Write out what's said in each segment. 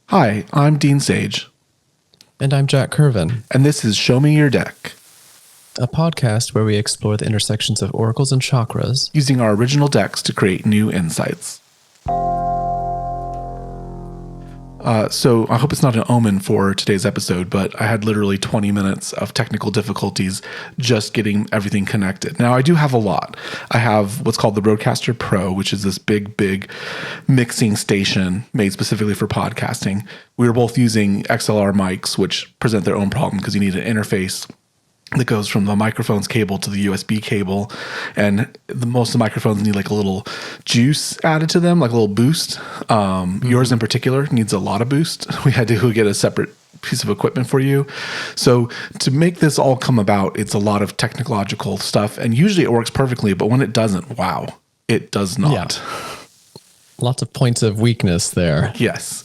Hi, I'm Dean Sage. And I'm Jack Curvin, And this is Show Me Your Deck, a podcast where we explore the intersections of oracles and chakras, using our original decks to create new insights. So I hope it's not an omen for today's episode, but I had literally 20 minutes of technical difficulties just getting everything connected. Now, I do have a lot. I have what's called the Rodecaster Pro, which is this big mixing station made specifically for podcasting. We were both using XLR mics, which present their own problem because you need an interface that goes from the microphone's cable to the USB cable. And most of the microphones need like a little juice added to them, like a little boost. Yours in particular needs a lot of boost. We had to get a separate piece of equipment for you. So to make this all come about, it's a lot of technological stuff. And usually it works perfectly, but when it doesn't, wow, it does not. Yeah. Lots of points of weakness there. Yes.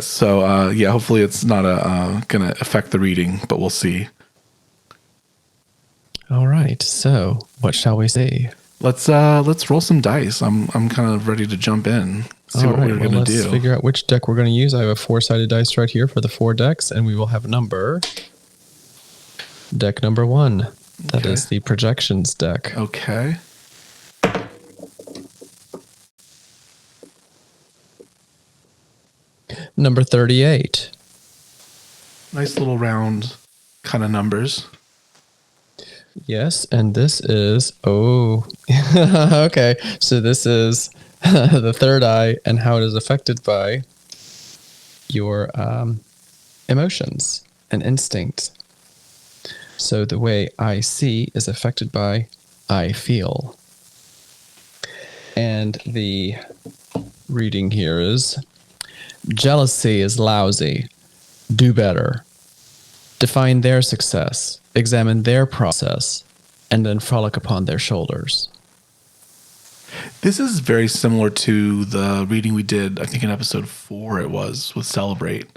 So hopefully it's not going to affect the reading, but we'll see. All right. So what shall we see? Let's roll some dice. I'm kind of ready to jump in. See what we're going to do. Let's figure out which deck we're going to use. I have a 4-sided dice right here for the 4 decks, and we will have a number. Deck number 1. That is the projections deck. Okay. Number 38. Nice little round kind of numbers. Yes, and this is, okay. So this is the third eye and how it is affected by your emotions and instinct. So the way I see is affected by I feel. And the reading here is, jealousy is lousy. Do better. Define their success. Examine their process, and then frolic upon their shoulders. This is very similar to the reading we did, I think in episode 4 it was, with Celebrate.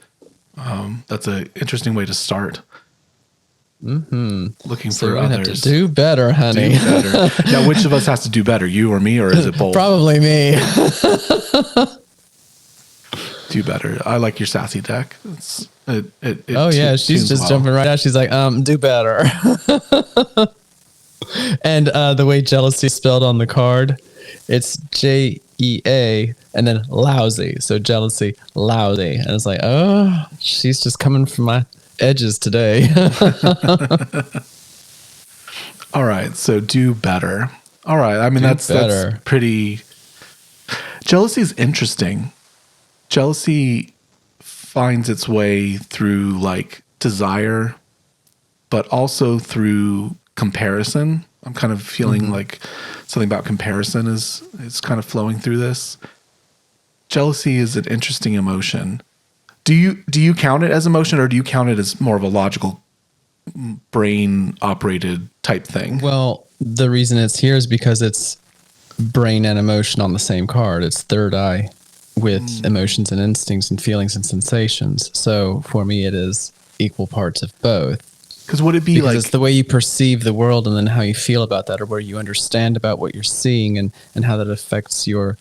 That's an interesting way to start. Looking So for we're gonna others. have to do better, honey. Do better. Now, which of us has to do better, you or me, or is it both? Probably me. Do better. I like your sassy deck. She's just jumping right out. She's like, do better. And the way jealousy is spelled on the card, it's Jea and then lousy. So jealousy, lousy. And it's like, oh, she's just coming from my edges today. All right. So do better. All right. I mean, that's pretty. Jealousy is interesting. Jealousy finds its way through like desire, but also through comparison. I'm kind of feeling like something about comparison is kind of flowing through this. Jealousy is an interesting emotion. Do you count it as emotion, or do you count it as more of a logical brain operated type thing? Well, the reason it's here is because it's brain and emotion on the same card. It's third eye with emotions and instincts and feelings and sensations. So for me, it is equal parts of both. Because would it be because like it's the way you perceive the world and then how you feel about that, or where you understand about what you're seeing and how that affects your,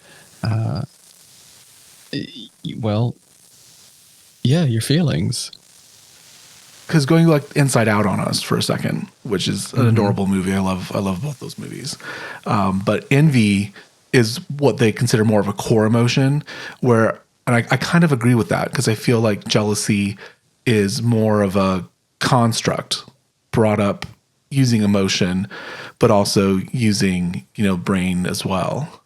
your feelings. Because going like Inside Out on us for a second, which is an adorable movie. I love both those movies. But envy is what they consider more of a core emotion, and I kind of agree with that, because I feel like jealousy is more of a construct brought up using emotion, but also using, brain as well.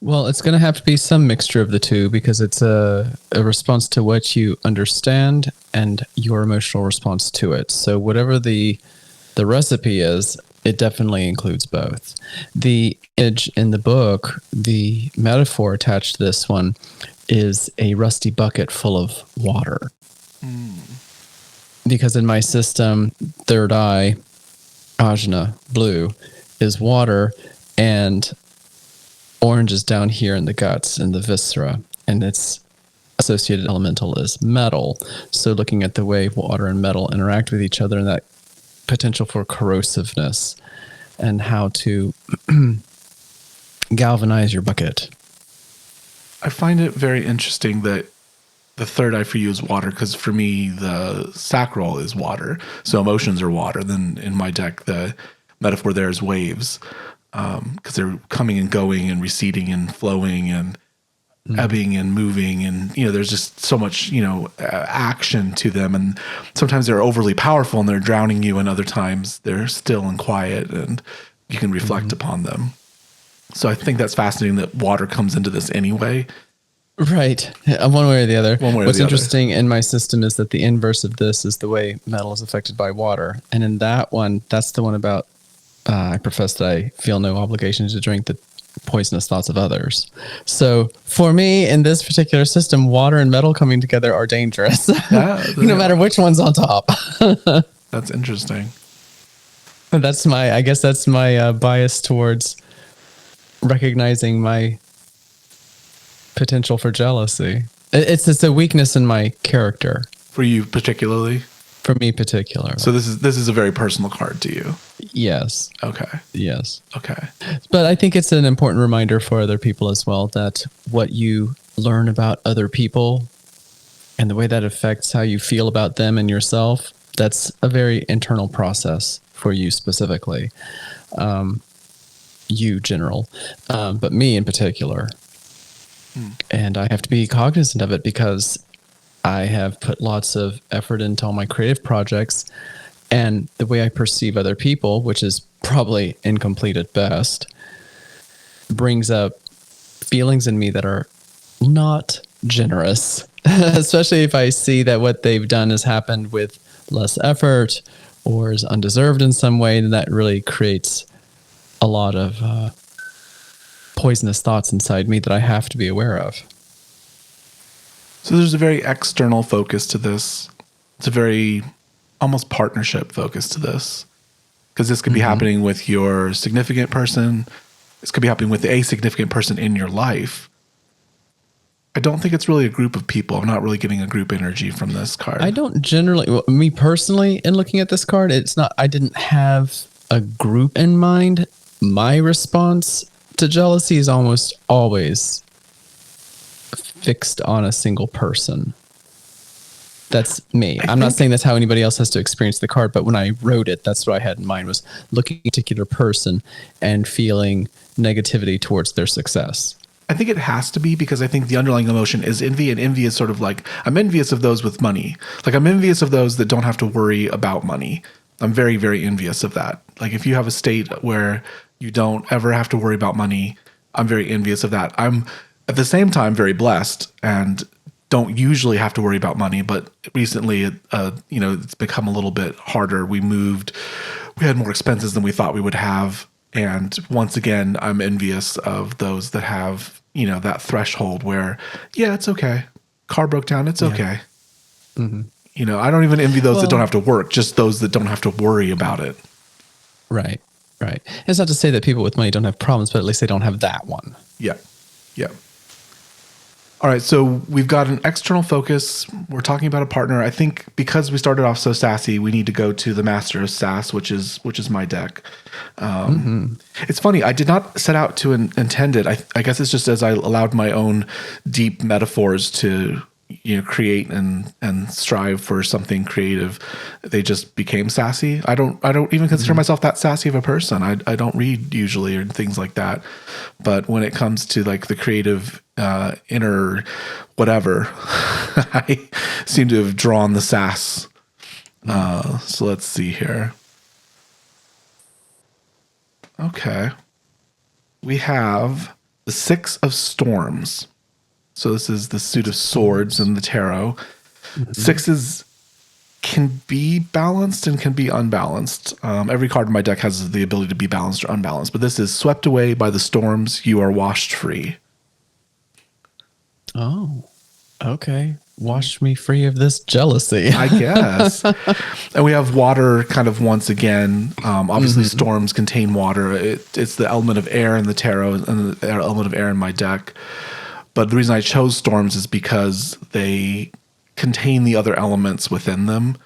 Well, it's going to have to be some mixture of the two, because it's a response to what you understand and your emotional response to it. So whatever the recipe is, it definitely includes both. The image in the book, the metaphor attached to this one, is a rusty bucket full of water. Because in my system, third eye, ajna, blue, is water, and orange is down here in the guts, in the viscera, and its associated elemental is metal. So looking at the way water and metal interact with each other and that potential for corrosiveness and how to galvanize your bucket. I find it very interesting that the third eye for you is water, because for me, the sacral is water. So emotions are water. Then in my deck, the metaphor there is waves, because they're coming and going and receding and flowing and ebbing and moving. And, there's just so much, action to them. And sometimes they're overly powerful and they're drowning you. And other times they're still and quiet and you can reflect upon them. So I think that's fascinating that water comes into this anyway. Right. One way or the other. What's the interesting in my system is that the inverse of this is the way metal is affected by water. And in that one, that's the one about, I profess that I feel no obligation to drink the poisonous thoughts of others. So for me, in this particular system, water and metal coming together are dangerous. No matter which one's on top. That's interesting. I guess that's my bias towards recognizing my potential for jealousy. It's a weakness in my character. For you particularly? For me particularly. So this is a very personal card to you. Yes. Okay. Yes. Okay. But I think it's an important reminder for other people as well, that what you learn about other people and the way that affects how you feel about them and yourself, that's a very internal process for you specifically. You general, but me in particular. And I have to be cognizant of it because I have put lots of effort into all my creative projects, and the way I perceive other people, which is probably incomplete at best, brings up feelings in me that are not generous, especially if I see that what they've done has happened with less effort or is undeserved in some way. Then that really creates a lot of poisonous thoughts inside me that I have to be aware of. So there's a very external focus to this. It's a very almost partnership focus to this, because this could be happening with your significant person. This could be happening with a significant person in your life. I don't think it's really a group of people. I'm not really getting a group energy from this card. I don't generally, well, me personally, in looking at this card, I didn't have a group in mind. My response to jealousy is almost always fixed on a single person. That's me. I'm not saying that's how anybody else has to experience the card, but when I wrote it, that's what I had in mind, was looking at a particular person and feeling negativity towards their success. I think it has to be, because I think the underlying emotion is envy, and envy is sort of like, I'm envious of those with money. Like, I'm envious of those that don't have to worry about money. I'm very, very envious of that. Like, if you have a state where you don't ever have to worry about money, I'm very envious of that. I'm at the same time very blessed and don't usually have to worry about money, but recently, it's become a little bit harder. We had more expenses than we thought we would have. And once again, I'm envious of those that have, that threshold where, yeah, it's okay. Car broke down. It's okay. Mm-hmm. I don't even envy those that don't have to work, just those that don't have to worry about it. Right. Right. It's not to say that people with money don't have problems, but at least they don't have that one. Yeah. Yeah. All right. So we've got an external focus. We're talking about a partner. I think because we started off so sassy, we need to go to the Master of Sass, which is my deck. It's funny. I did not set out to intend it. I guess it's just as I allowed my own deep metaphors to create and strive for something creative, they just became sassy. I don't even consider myself that sassy of a person. I don't read usually or things like that. But when it comes to like the creative inner whatever, I seem to have drawn the sass. So let's see here. Okay. We have the Six of Storms. So this is the suit of swords in the tarot. Sixes can be balanced and can be unbalanced. Every card in my deck has the ability to be balanced or unbalanced, but this is swept away by the storms, you are washed free. Oh, okay. Wash me free of this jealousy, I guess. And we have water kind of once again. Obviously, storms contain water. It's the element of air in the tarot and the element of air in my deck. But the reason I chose storms is because they contain the other elements within them.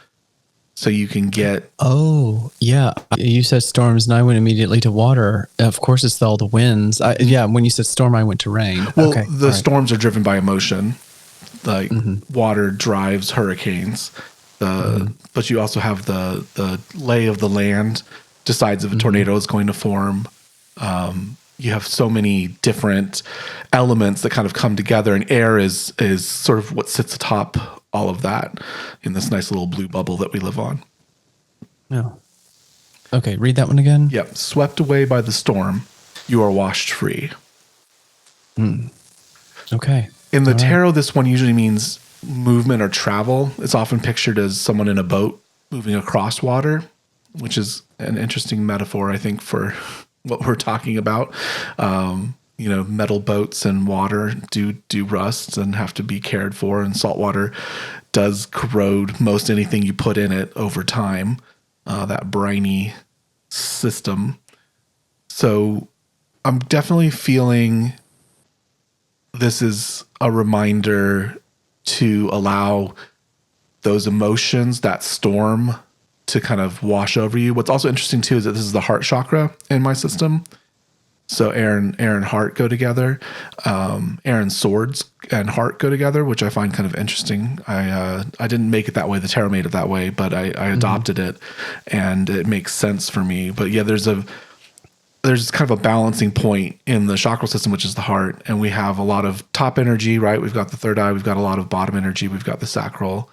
So you can get... Oh, yeah. You said storms and I went immediately to water. Of course, it's all the winds. When you said storm, I went to rain. Well, the storms are driven by emotion. like water drives hurricanes. But you also have the lay of the land decides if a tornado is going to form. You have so many different elements that kind of come together, and air is sort of what sits atop all of that in this nice little blue bubble that we live on. No. Okay, read that one again. Yep. Swept away by the storm, you are washed free. Okay. In the tarot, this one usually means movement or travel. It's often pictured as someone in a boat moving across water, which is an interesting metaphor, I think, for what we're talking about. Metal boats and water do rust and have to be cared for, and salt water does corrode most anything you put in it over time, that briny system. So I'm definitely feeling this is a reminder to allow those emotions, that storm, to kind of wash over you. What's also interesting too is that this is the heart chakra in my system. So air and heart go together. Air and swords and heart go together, which I find kind of interesting. I didn't make it that way. The tarot made it that way, but I adopted it, and it makes sense for me. But yeah, there's kind of a balancing point in the chakra system, which is the heart, and we have a lot of top energy, right? We've got the third eye, we've got a lot of bottom energy, we've got the sacral,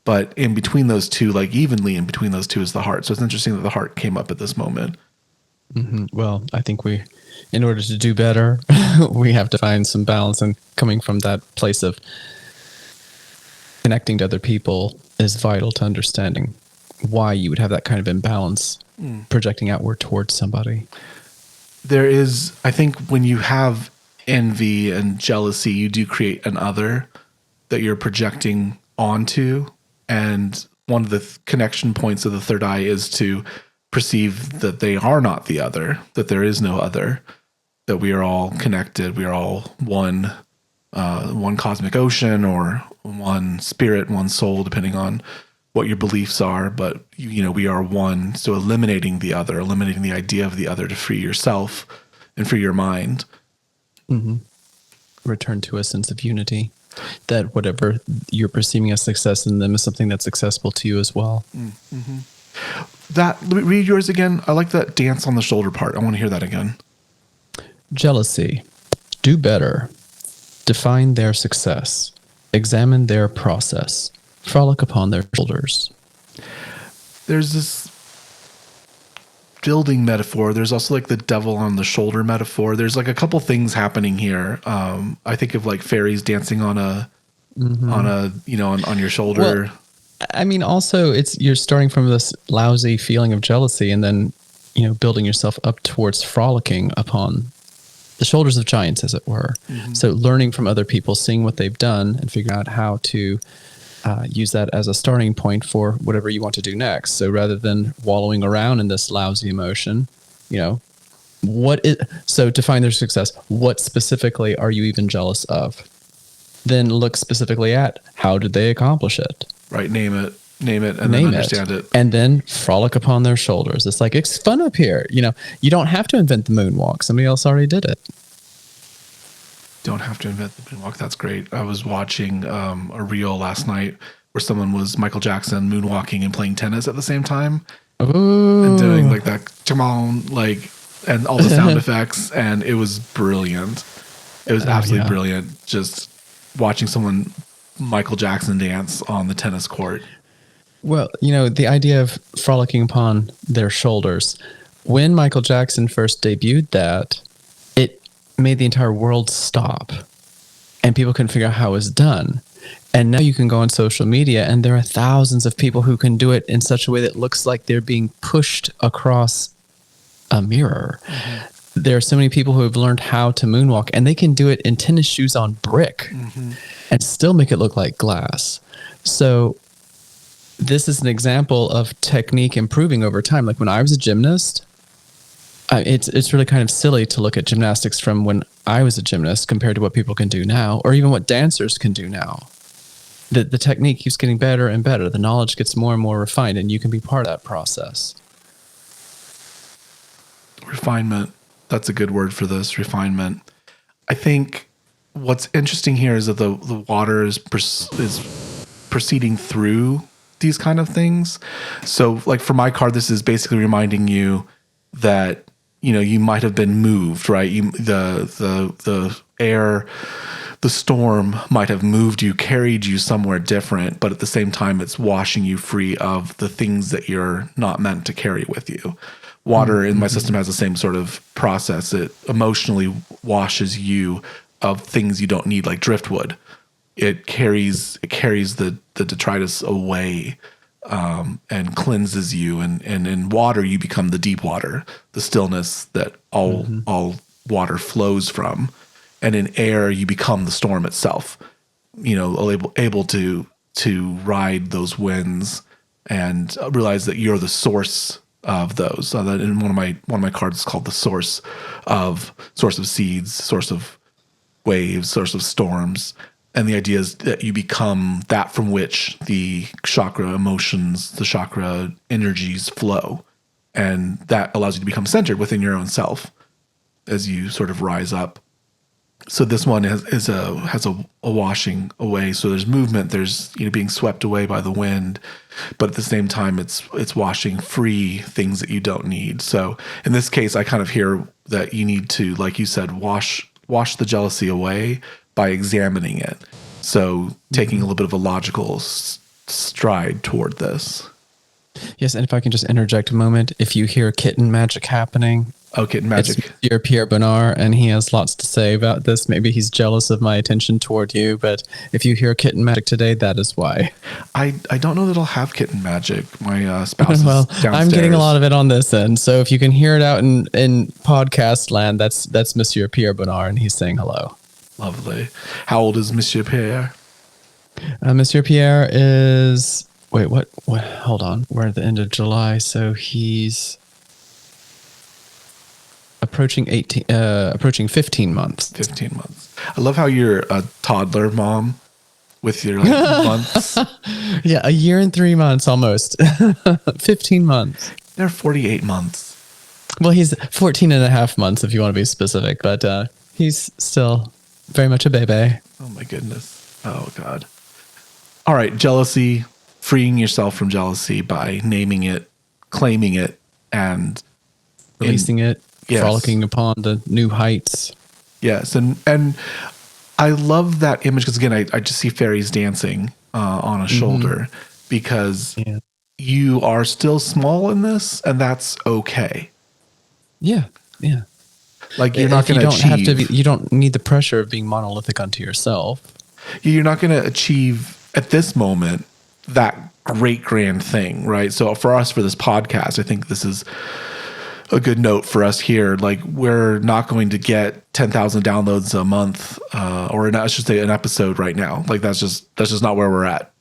but in between those two, like evenly in between those two, is the heart. So it's interesting that the heart came up at this moment. Well, I think in order to do better, we have to find some balance, and coming from that place of connecting to other people is vital to understanding why you would have that kind of imbalance projecting outward towards somebody. There is, I think, when you have envy and jealousy, you do create an other that you're projecting onto. And one of the connection points of the third eye is to perceive that they are not the other, that there is no other, that we are all connected. We are all one cosmic ocean, or one spirit, one soul, depending on what your beliefs are, but we are one. So eliminating the other, eliminating the idea of the other to free yourself and free your mind. Return to a sense of unity, that whatever you're perceiving as success in them is something that's accessible to you as well. Read yours again. I like that dance on the shoulder part. I want to hear that again. Jealousy. Do better. Define their success. Examine their process. Frolic upon their shoulders. There's this building metaphor. There's also like the devil on the shoulder metaphor. There's like a couple things happening here. I think of like fairies dancing on on your shoulder. Well, I mean, also you're starting from this lousy feeling of jealousy, and then building yourself up towards frolicking upon the shoulders of giants, as it were. So learning from other people, seeing what they've done, and figuring out how to use that as a starting point for whatever you want to do next. So rather than wallowing around in this lousy emotion, so to find their success, what specifically are you even jealous of? Then look specifically at how did they accomplish it? Right. Name it, and then understand it. And then frolic upon their shoulders. It's like, it's fun up here. You don't have to invent the moonwalk. Somebody else already did it. Don't have to invent the moonwalk. That's great. I was watching a reel last night where someone was Michael Jackson moonwalking and playing tennis at the same time. Ooh. And doing like that, come on, like, and all the sound effects. And it was brilliant. It was absolutely brilliant. Just watching someone Michael Jackson dance on the tennis court. Well, the idea of frolicking upon their shoulders, when Michael Jackson first debuted that, it made the entire world stop, and people couldn't figure out how it was done. And now you can go on social media, and there are thousands of people who can do it in such a way that looks like they're being pushed across a mirror. There are so many people who have learned how to moonwalk, and they can do it in tennis shoes on brick and still make it look like glass. So this is an example of technique improving over time. Like when I was a gymnast, it's really kind of silly to look at gymnastics from when I was a gymnast compared to what people can do now, or even what dancers can do now. The technique keeps getting better and better. The knowledge gets more and more refined, and you can be part of that process. Refinement. That's a good word for this, refinement. I think what's interesting here is that the water is proceeding through these kind of things. So like for my card, this is basically reminding you that, you might have been moved, right? The air, the storm might have moved you, carried you somewhere different, but at the same time, it's washing you free of the things that you're not meant to carry with you. Water in my system has the same sort of process. It emotionally washes you of things you don't need, like driftwood. It carries the detritus away, and cleanses you. And in water, you become the deep water, the stillness that all water flows from. And in air, you become the storm itself. Able to ride those winds and realize that you're the source of those. So that in one of my cards is called the source of seeds, source of waves, source of storms. And the idea is that you become that from which the chakra emotions, the chakra energies flow. And that allows you to become centered within your own self as you sort of rise up. So this one has a washing away. So there's movement, there's being swept away by the wind, but at the same time it's washing free things that you don't need. So in this case, I kind of hear that you need to, like you said, wash the jealousy away by examining it. So taking a little bit of a logical stride toward this. Yes, and if I can just interject a moment, if you hear kitten magic happening, kitten magic. It's Monsieur Pierre Bonnard, and he has lots to say about this. Maybe he's jealous of my attention toward you, but if you hear kitten magic today, that is why. I don't know that I'll have kitten magic. My spouse is downstairs. I'm getting a lot of it on this end, so if you can hear it out in podcast land, that's Monsieur Pierre Bonnard, and he's saying hello. Lovely. How old is Monsieur Pierre? Monsieur Pierre is... Wait, what? Hold on. We're at the end of July, so he's... approaching 15 months. 15 months. I love how you're a toddler mom with your months. Yeah, a year and 3 months almost. 15 months. They're 48 months. Well, he's 14 and a half months if you want to be specific, but he's still very much a baby. Oh my goodness. Oh God. All right. Jealousy, freeing yourself from jealousy by naming it, claiming it, and releasing it. Yes. Frolicking upon the new heights. Yes, and I love that image because again, I just see fairies dancing on a shoulder because you are still small in this, and that's okay. Yeah, yeah. Like you're not going to achieve. You don't need the pressure of being monolithic unto yourself. You're not going to achieve at this moment that great grand thing, right? So for us, for this podcast, I think this is a good note for us here. Like we're not going to get 10,000 downloads a month, or I should say an episode right now. Like that's just not where we're at.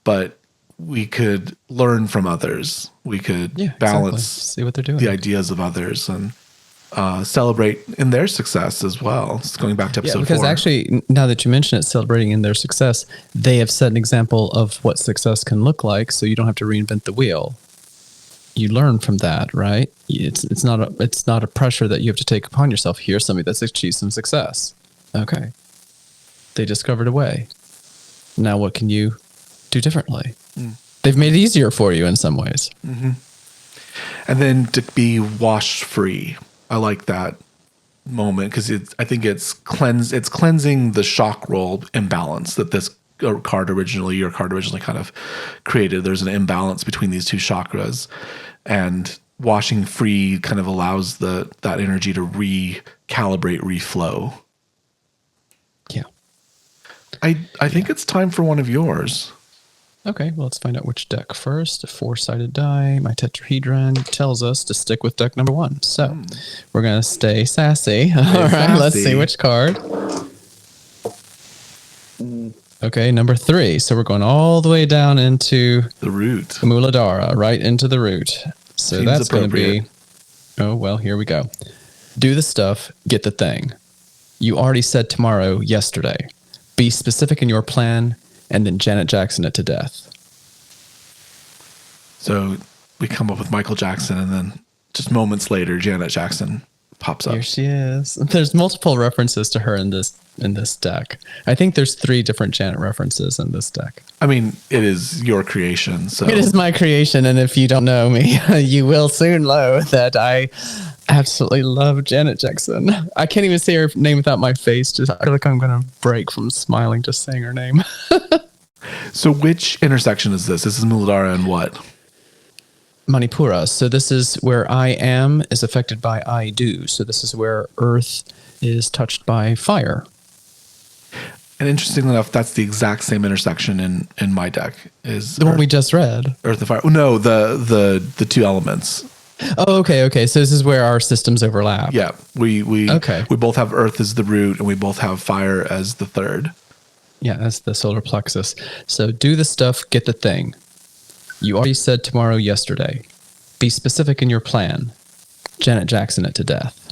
But we could learn from others. We could balance, see what they're doing, the ideas of others, and celebrate in their success as well. It's going back to episode 4. Because actually, now that you mention it, celebrating in their success, they have set an example of what success can look like. So you don't have to reinvent the wheel. You learn from that, right? It's not a pressure that you have to take upon yourself. Here's somebody that's achieved some success. Okay. They discovered a way. Now what can you do differently? They've made it easier for you in some ways. Mm-hmm. And then to be washed free. I like that moment because I think it's cleansing the shock roll imbalance that your card originally kind of created. There's an imbalance between these two chakras, and washing free kind of allows that energy to recalibrate, reflow. Yeah. I think it's time for one of yours. Okay, well, let's find out which deck first. A 4-sided die. My tetrahedron tells us to stick with deck number 1. So we're going to stay sassy. All right, let's see which card. Okay, number 3. So we're going all the way down into the root. Muladhara, right into the root. So seems that's going to be... Oh, well, here we go. Do the stuff, get the thing. You already said tomorrow yesterday. Be specific in your plan, and then Janet Jackson it to death. So we come up with Michael Jackson, and then just moments later, Janet Jackson pops up. Here she is. There's multiple references to her in this deck. I think there's 3 different Janet references in this deck. I mean, it is your creation, so It is my creation, and if you don't know me, you will soon know that I absolutely love Janet Jackson. I can't even say her name without my face. Just I feel like I'm going to break from smiling just saying her name. So which intersection is this? This is Muladhara and what? Manipura. So this is where I am is affected by I do. So this is where earth is touched by fire. And interestingly enough, that's the exact same intersection in my deck. Is The one we just read. Earth and fire. Oh, no, the 2 elements. Oh, okay. So this is where our systems overlap. Yeah, we Okay. we both have earth as the root, and we both have fire as the third. Yeah, that's the solar plexus. So do the stuff, get the thing. You already said tomorrow yesterday. Be specific in your plan. Janet Jackson it to death.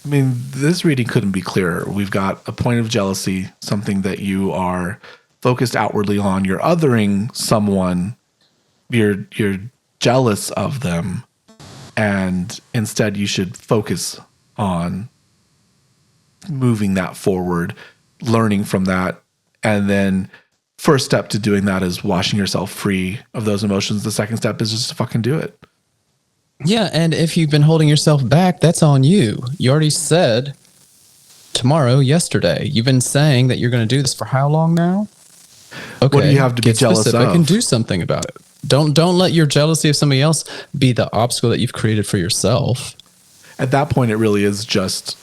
I mean, this reading couldn't be clearer. We've got a point of jealousy, something that you are focused outwardly on. You're othering someone. You're jealous of them, and instead you should focus on moving that forward, learning from that, and then first step to doing that is washing yourself free of those emotions. The second step is just to fucking do it. Yeah, and if you've been holding yourself back, that's on you. You already said tomorrow, yesterday. You've been saying that you're going to do this for how long now? Okay, What do you have to be get jealous specific of? and do something about it. Don't let your jealousy of somebody else be the obstacle that you've created for yourself. At that point, it really is just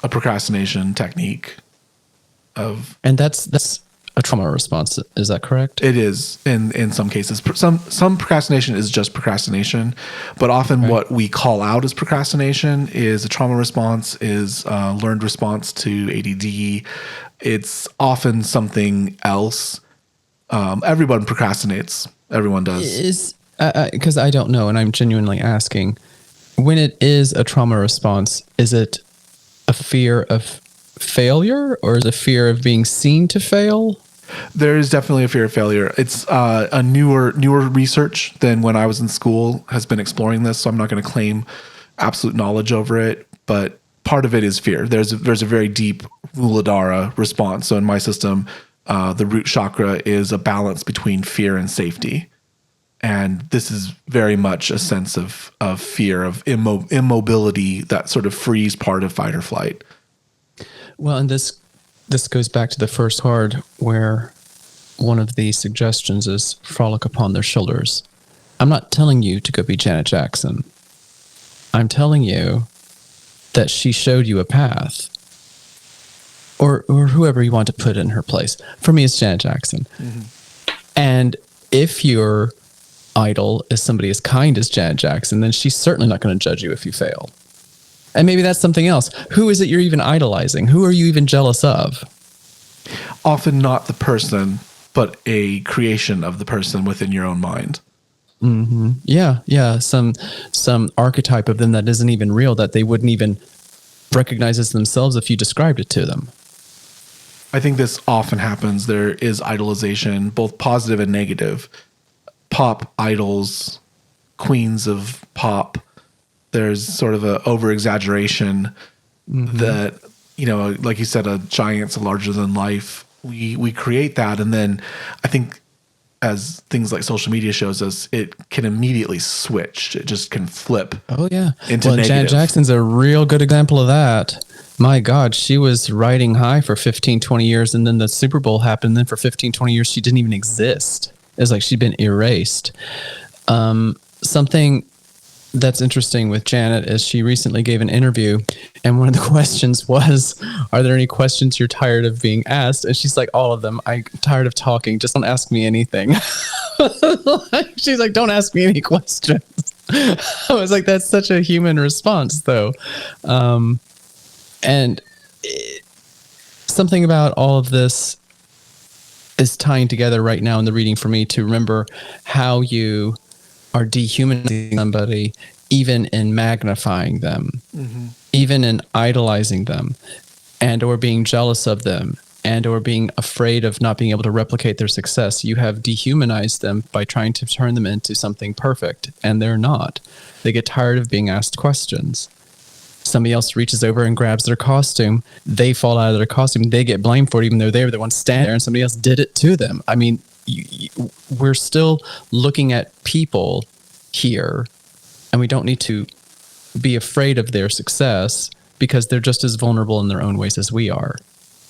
a procrastination technique of. And that's a trauma response. Is that correct? It is in some cases. Some procrastination is just procrastination, but often what we call out as procrastination is a trauma response, is a learned response to ADD. It's often something else. Everyone procrastinates. Everyone does. Is because I don't know, and I'm genuinely asking. When it is a trauma response, is it a fear of failure, or is it a fear of being seen to fail? There is definitely a fear of failure. It's a newer research than when I was in school has been exploring this, so I'm not going to claim absolute knowledge over it, but part of it is fear. There's a very deep Muladhara response. So in my system, the root chakra is a balance between fear and safety. And this is very much a sense of fear, of immobility, that sort of freeze part of fight or flight. Well, and this goes back to the first card where one of the suggestions is frolic upon their shoulders. I'm not telling you to go be Janet Jackson. I'm telling you that she showed you a path. Or whoever you want to put in her place. For me, it's Janet Jackson. Mm-hmm. And if your idol is somebody as kind as Janet Jackson, then she's certainly not going to judge you if you fail. And maybe that's something else. Who is it you're even idolizing? Who are you even jealous of? Often not the person, but a creation of the person within your own mind. Mm-hmm. Yeah. Some archetype of them that isn't even real, that they wouldn't even recognize as themselves if you described it to them. I think this often happens. There is idolization, both positive and negative. Pop idols, queens of pop. There's sort of a over exaggeration that, like you said, a giant's larger than life. We create that, and then I think as things like social media shows us, it can immediately switch. It just can flip. Oh yeah, into negative. Janet Jackson's a real good example of that. My God, she was riding high for 15, 20 years, and then the Super Bowl happened. And then for 15, 20 years, she didn't even exist. It was like she'd been erased. Something that's interesting with Janet is she recently gave an interview, and one of the questions was, are there any questions you're tired of being asked? And she's like, all of them. I'm tired of talking. Just don't ask me anything. She's like, don't ask me any questions. I was like, that's such a human response, though. Something about all of this is tying together right now in the reading for me to remember how you are dehumanizing somebody, even in magnifying them, even in idolizing them, and or being jealous of them, and or being afraid of not being able to replicate their success. You have dehumanized them by trying to turn them into something perfect, and they're not. They get tired of being asked questions. somebody else reaches over and grabs their costume, they fall out of their costume, they get blamed for it, even though they were the ones standing there and somebody else did it to them. I mean, we're still looking at people here, and we don't need to be afraid of their success because they're just as vulnerable in their own ways as we are.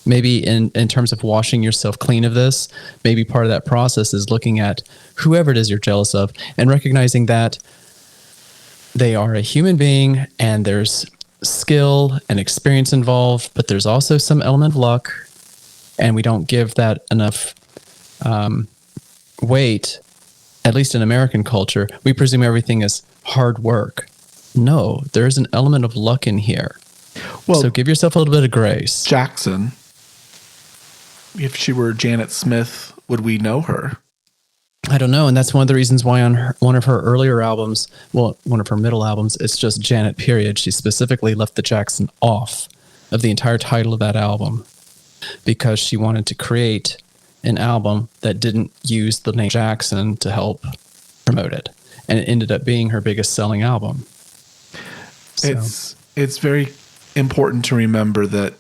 Maybe in terms of washing yourself clean of this, maybe part of that process is looking at whoever it is you're jealous of and recognizing that they are a human being and there's skill and experience involved, but there's also some element of luck, and we don't give that enough weight, at least in American culture. We presume everything is hard work. No, there is an element of luck in here. Well, so give yourself a little bit of grace. Jackson, if she were Janet Smith, would we know her? I don't know. And that's one of the reasons why on one of her earlier albums, well, one of her middle albums, it's just Janet, period. She specifically left the Jackson off of the entire title of that album because she wanted to create an album that didn't use the name Jackson to help promote it. And it ended up being her biggest selling album. So. It's very important to remember that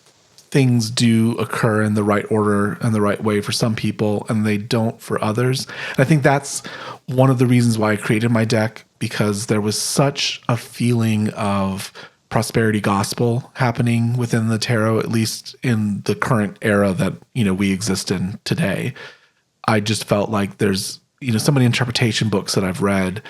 things do occur in the right order and the right way for some people, and they don't for others. And I think that's one of the reasons why I created my deck, because there was such a feeling of prosperity gospel happening within the tarot, at least in the current era that, we exist in today. I just felt like there's, so many interpretation books that I've read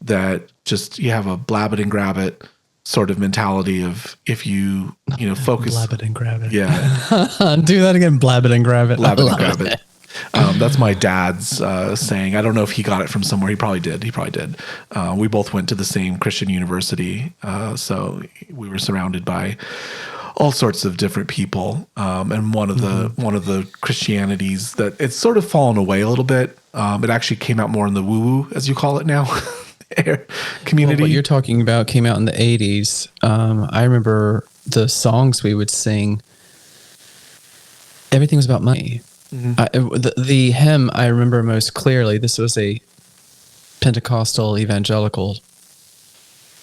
that just, you have a blab it and grab it sort of mentality of if you focus. Blab it and grab it. Yeah. Do that again. Blab it and grab it. Blab it and grab it. That's my dad's saying. I don't know if he got it from somewhere. He probably did. We both went to the same Christian university. So we were surrounded by all sorts of different people. And one of the Christianities that it's sort of fallen away a little bit. It actually came out more in the woo-woo, as you call it now. Community. Well, what you're talking about came out in the 80s. I remember the songs we would sing. Everything was about money. Mm-hmm. The hymn I remember most clearly. This was a Pentecostal evangelical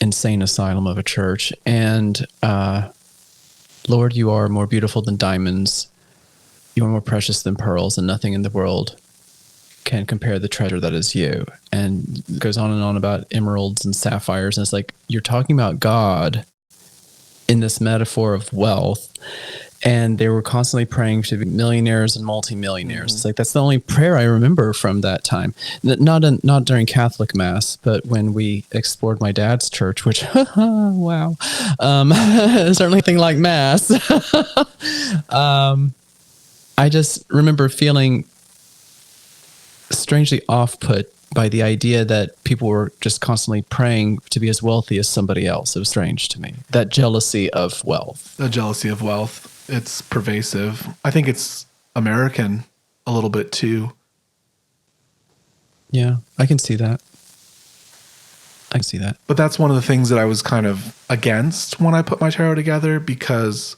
insane asylum of a church, and Lord, you are more beautiful than diamonds. You are more precious than pearls, and nothing in the world can compare the treasure that is you. And it goes on and on about emeralds and sapphires. And it's like, you're talking about God in this metaphor of wealth. And they were constantly praying to be millionaires and multimillionaires. Mm-hmm. It's like, that's the only prayer I remember from that time. Not during Catholic Mass, but when we explored my dad's church, which, wow, certainly nothing like Mass. I just remember feeling strangely off-put by the idea that people were just constantly praying to be as wealthy as somebody else. It was strange to me. That jealousy of wealth. The jealousy of wealth. It's pervasive. I think it's American a little bit too. Yeah, I can see that. But that's one of the things that I was kind of against when I put my tarot together, because,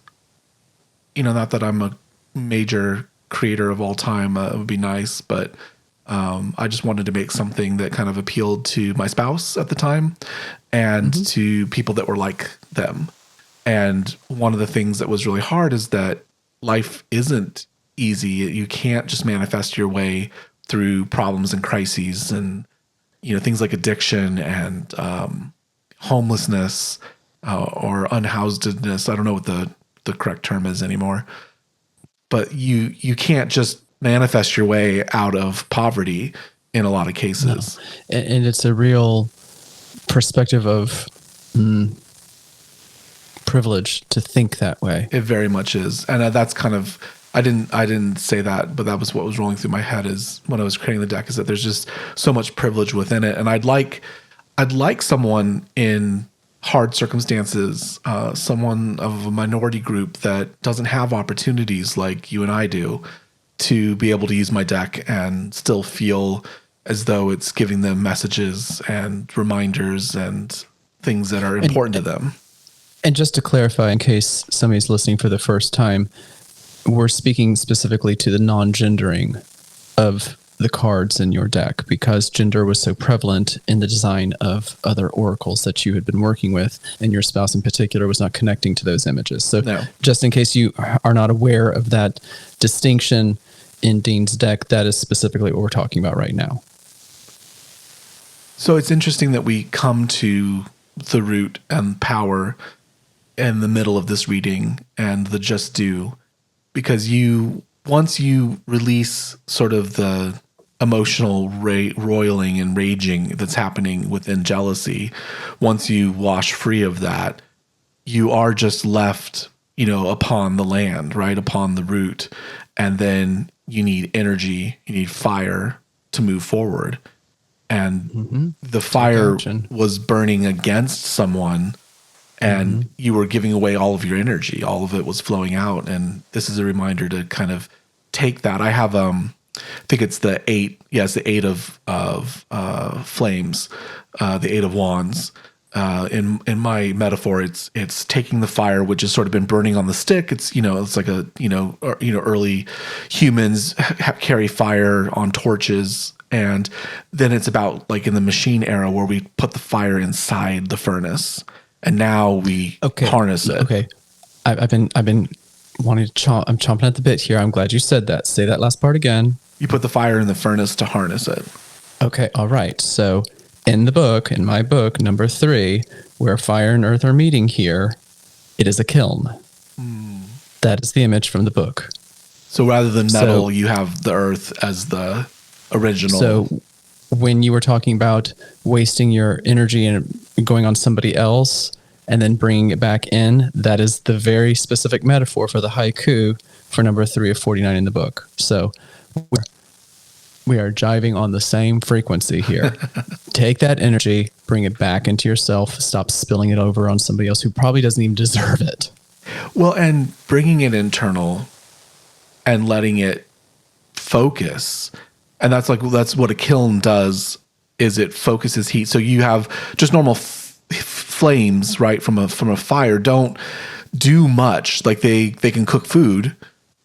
not that I'm a major creator of all time, it would be nice, but I just wanted to make something that kind of appealed to my spouse at the time and mm-hmm. to people that were like them. And one of the things that was really hard is that life isn't easy. You can't just manifest your way through problems and crises and, things like addiction and homelessness or unhousedness. I don't know what the correct term is anymore. But you can't just manifest your way out of poverty in a lot of cases. No. And it's a real perspective of privilege to think that way. It very much is. And that's kind of, I didn't say that, but that was what was rolling through my head is when I was creating the deck, is that there's just so much privilege within it. And I'd like someone in hard circumstances, someone of a minority group that doesn't have opportunities like you and I do, to be able to use my deck and still feel as though it's giving them messages and reminders and things that are important to them. And just to clarify, in case somebody's listening for the first time, we're speaking specifically to the non-gendering of the cards in your deck because gender was so prevalent in the design of other oracles that you had been working with, and your spouse in particular was not connecting to those images. So No. just in case you are not aware of that distinction in Dean's deck, that is specifically what we're talking about right now. So it's interesting that we come to the root and power in the middle of this reading and the just do, because once you release sort of the emotional roiling and raging that's happening within jealousy, once you wash free of that, you are just left, upon the land, right? Upon the root. And then you need energy, you need fire to move forward. And the fire was burning against someone, and you were giving away all of your energy. All of it was flowing out. And this is a reminder to kind of take that. I have, I think it's the 8. Yes, the 8 of flames, the 8 of wands. In my metaphor, it's taking the fire, which has sort of been burning on the stick. It's it's like early humans carry fire on torches, and then it's about like in the machine era where we put the fire inside the furnace, and now we harness it. Okay, I've been wanting to I'm chomping at the bit here. I'm glad you said that. Say that last part again. You put the fire in the furnace to harness it. Okay, all right. So in my book, number 3, where fire and earth are meeting here, it is a kiln. That is the image from the book. So rather than metal, you have the earth as the original. So when you were talking about wasting your energy and going on somebody else and then bringing it back in, that is the very specific metaphor for the haiku for number 3 of 49 in the book. So we are jiving on the same frequency here. Take that energy, bring it back into yourself, stop spilling it over on somebody else who probably doesn't even deserve it. Well, and bringing it internal and letting it focus. And that's what a kiln does, is it focuses heat. So you have just normal flames, right, from a fire don't do much. Like they can cook food,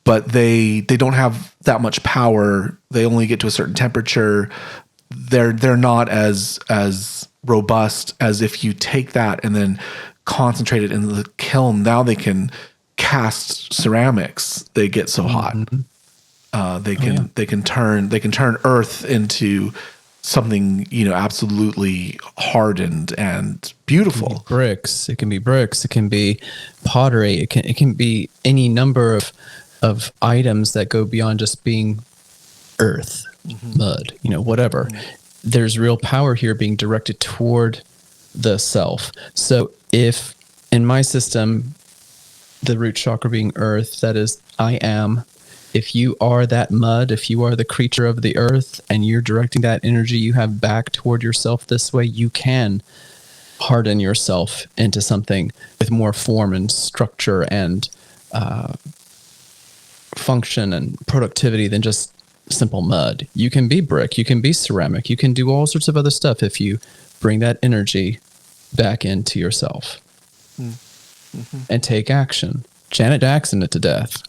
but they don't have that much power. They only get to a certain temperature. They're not as robust as if you take that and then concentrate it in the kiln. Now they can cast ceramics. They get so hot. They can turn earth into something absolutely hardened and beautiful. It can be bricks. It can be pottery. It can be any number of items that go beyond just being earth, mud, whatever. There's real power here being directed toward the self. So if in my system, the root chakra being earth, that is, I am. If you are that mud, if you are the creature of the earth and you're directing that energy you have back toward yourself this way, you can harden yourself into something with more form and structure and function and productivity than just simple mud. You can be brick, you can be ceramic, you can do all sorts of other stuff if you bring that energy back into yourself and take action. Janet Jackson it to death.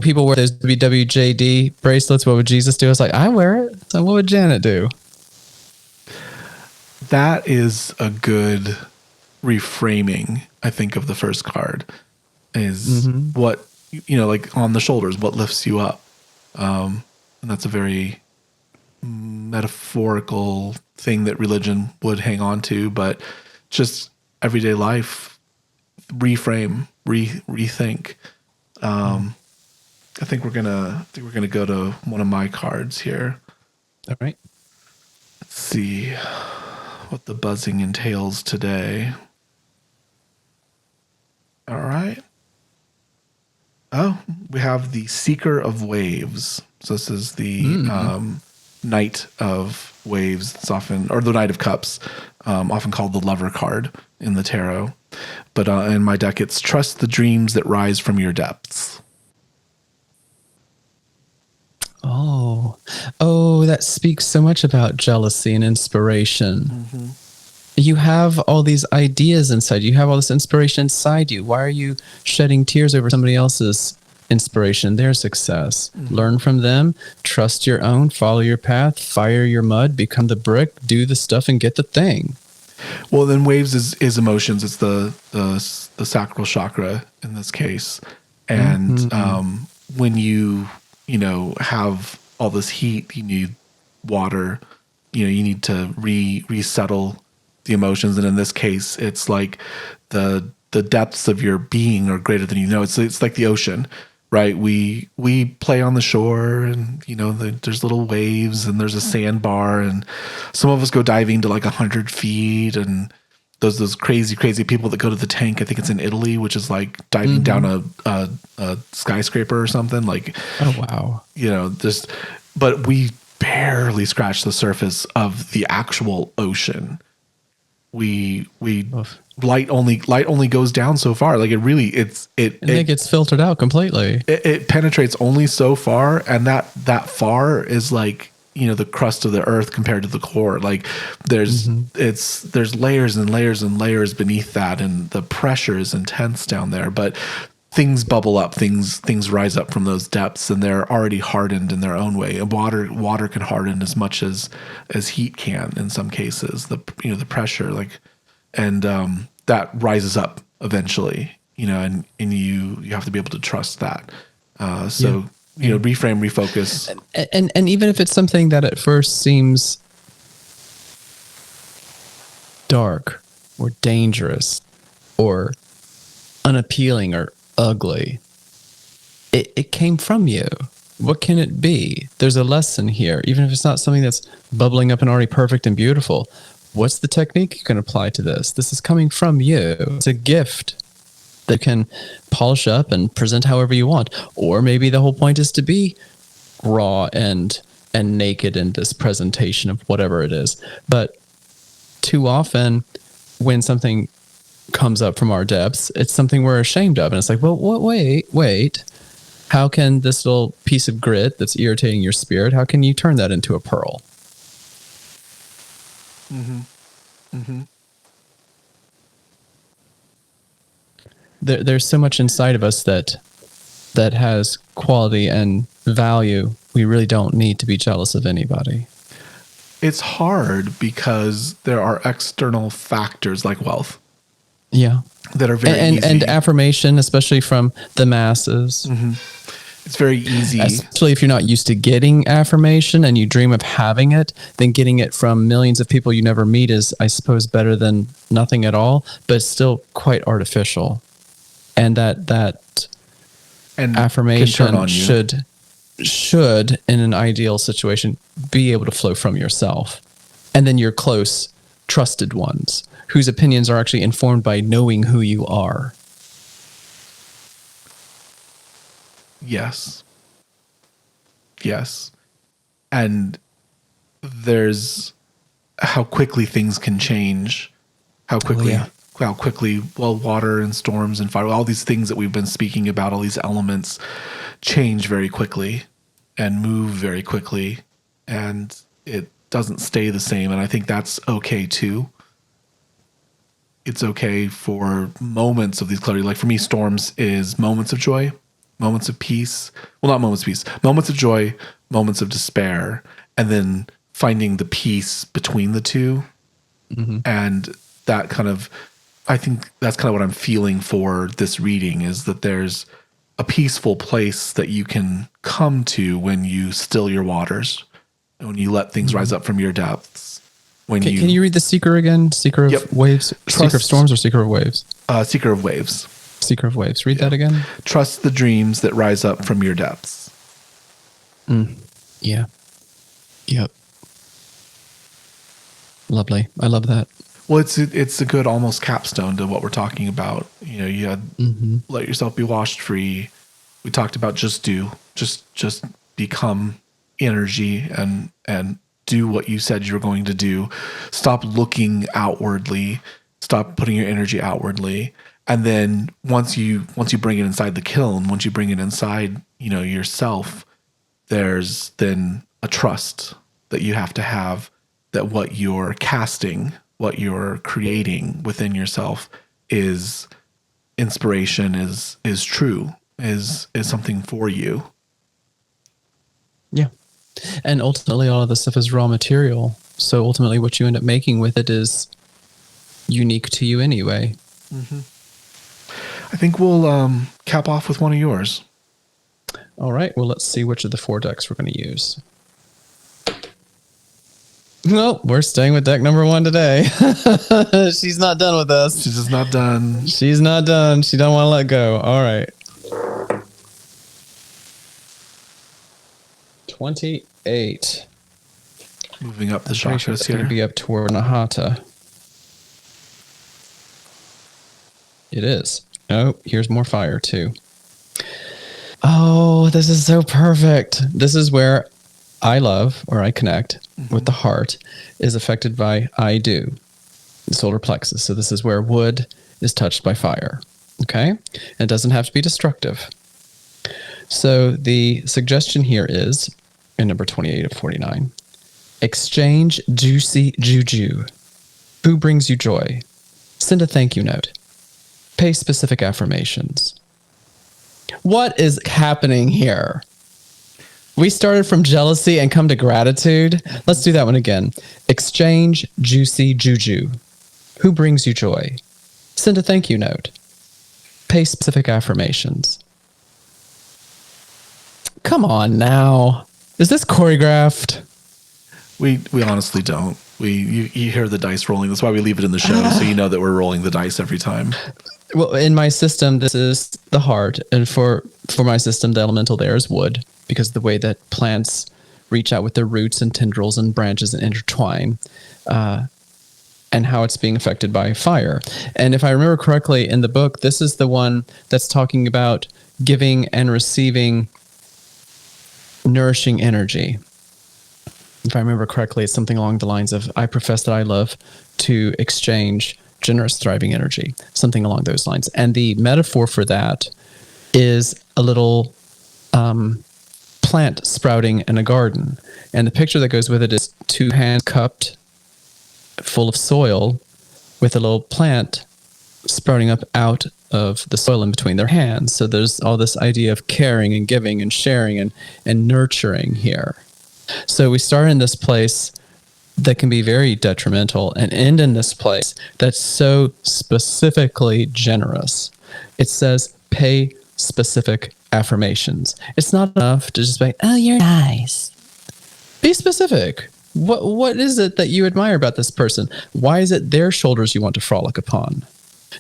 People wear those WWJD bracelets. What would Jesus do? It's like, I wear it. So what would Janet do? That is a good reframing, I think, of the first card is what, like on the shoulders, what lifts you up. And that's a very metaphorical thing that religion would hang on to, but just everyday life, reframe, rethink. I think we're gonna go to one of my cards here. All right. Let's see what the buzzing entails today. All right. Oh, we have the Seeker of Waves. So this is the Knight of Waves. It's often, or the Knight of Cups, often called the Lover card in the tarot. But in my deck, it's trust the dreams that rise from your depths. Oh, that speaks so much about jealousy and inspiration. You have all these ideas inside you. You have all this inspiration inside you. Why are you shedding tears over somebody else's inspiration, their success. Learn from them, trust your own, follow your path, fire your mud, become the brick, do the stuff, and get the thing. Well, then waves is emotions. It's the sacral chakra in this case, and when you have all this heat, you need water. You need to resettle the emotions, and in this case, it's like the depths of your being are greater than you know. It's like the ocean, right? We play on the shore, and there's little waves, and there's a sandbar, and some of us go diving to like 100 feet, and those crazy people that go to the tank. I think it's in Italy, which is like diving down a skyscraper or something. Like, oh wow, but we barely scratch the surface of the actual ocean. We light only goes down so far. Like it gets filtered out completely. It penetrates only so far, and that far is like the crust of the earth compared to the core. Like there's layers and layers and layers beneath that, and the pressure is intense down there. But things bubble up, things rise up from those depths, and they're already hardened in their own way. And water can harden as much as heat can in some cases. The pressure, like, and that rises up eventually. And you have to be able to trust that. Reframe, refocus, and even if it's something that at first seems dark or dangerous or unappealing or ugly, it came from you. What can it be? There's a lesson here, even if it's not something that's bubbling up and already perfect and beautiful. What's the technique you can apply to this? This is coming from you. It's a gift that can polish up and present however you want. Or maybe the whole point is to be raw and naked in this presentation of whatever it is. But too often when something comes up from our depths, it's something we're ashamed of. And it's like, well, wait. How can this little piece of grit that's irritating your spirit, how can you turn that into a pearl? There's so much inside of us that has quality and value. We really don't need to be jealous of anybody. It's hard because there are external factors like wealth. Yeah. That are very easy. And affirmation, especially from the masses. It's very easy. Especially if you're not used to getting affirmation and you dream of having it, then getting it from millions of people you never meet is, I suppose, better than nothing at all, but it's still quite artificial. And that affirmation should, in an ideal situation, be able to flow from yourself. And then your close, trusted ones, whose opinions are actually informed by knowing who you are. Yes. And there's how quickly things can change. How quickly, water and storms and fire, all these things that we've been speaking about, all these elements change very quickly and move very quickly, and it doesn't stay the same. And I think that's okay too. It's okay for moments of these clarity. Like for me, storms is moments of joy, moments of peace. Well, not moments of peace, moments of joy, moments of despair, and then finding the peace between the two. And that kind of, I think that's kind of what I'm feeling for this reading, is that there's a peaceful place that you can come to when you still your waters, when you let things rise up from your depths. Can you read The Seeker again? Seeker of Waves? Seeker of Storms or Seeker of Waves? Seeker of Waves. Seeker of Waves. Read that again. Trust the dreams that rise up from your depths. Yeah. Yep. Lovely. I love that. Well, it's a good almost capstone to what we're talking about. You had let yourself be washed free. We talked about just become energy and do what you said you were going to do. Stop looking outwardly. Stop putting your energy outwardly. And then once you bring it inside the kiln, once you bring it inside, yourself, there's then a trust that you have to have that what you're casting, what you're creating within yourself is inspiration, is true, is something for you. Yeah. And ultimately, all of this stuff is raw material. So ultimately, what you end up making with it is unique to you anyway. Mm-hmm. I think we'll cap off with one of yours. All right. Well, let's see which of the 4 decks we're going to use. Well, we're staying with deck number 1 today. She's not done with us. She's just not done. She's not done. She don't want to let go. All right. 28. Moving up the Sure chakras it's here. going to be up toward Nahata. It is. Oh, here's more fire too. Oh, this is so perfect. This is where I love, or I connect with the heart, is affected by I do, the solar plexus. So this is where wood is touched by fire. Okay? And it doesn't have to be destructive. So the suggestion here is, in number 28 of 49, exchange juicy juju. Who brings you joy? Send a thank you note. Pay specific affirmations. What is happening here? We started from jealousy and come to gratitude. Let's do that one again. Exchange juicy juju. Who brings you joy? Send a thank you note. Pay specific affirmations. Come on now. Is this choreographed? We honestly don't. You hear the dice rolling. That's why we leave it in the show, so you know that we're rolling the dice every time. Well, in my system, this is the heart, and for my system, the elemental there is wood, because the way that plants reach out with their roots and tendrils and branches and intertwine, and how it's being affected by fire. And if I remember correctly, in the book, this is the one that's talking about giving and receiving nourishing energy. If I remember correctly, it's something along the lines of, I profess that I love to exchange generous, thriving energy, something along those lines. And the metaphor for that is a little plant sprouting in a garden. And the picture that goes with it is 2 hands cupped full of soil with a little plant sprouting up out of the soil in between their hands. So there's all this idea of caring and giving and sharing and nurturing here. So we start in this place that can be very detrimental and end in this place that's so specifically generous. It says, pay specific affirmations. It's not enough to just be, oh, you're nice. Be specific. What is it that you admire about this person? Why is it their shoulders you want to frolic upon?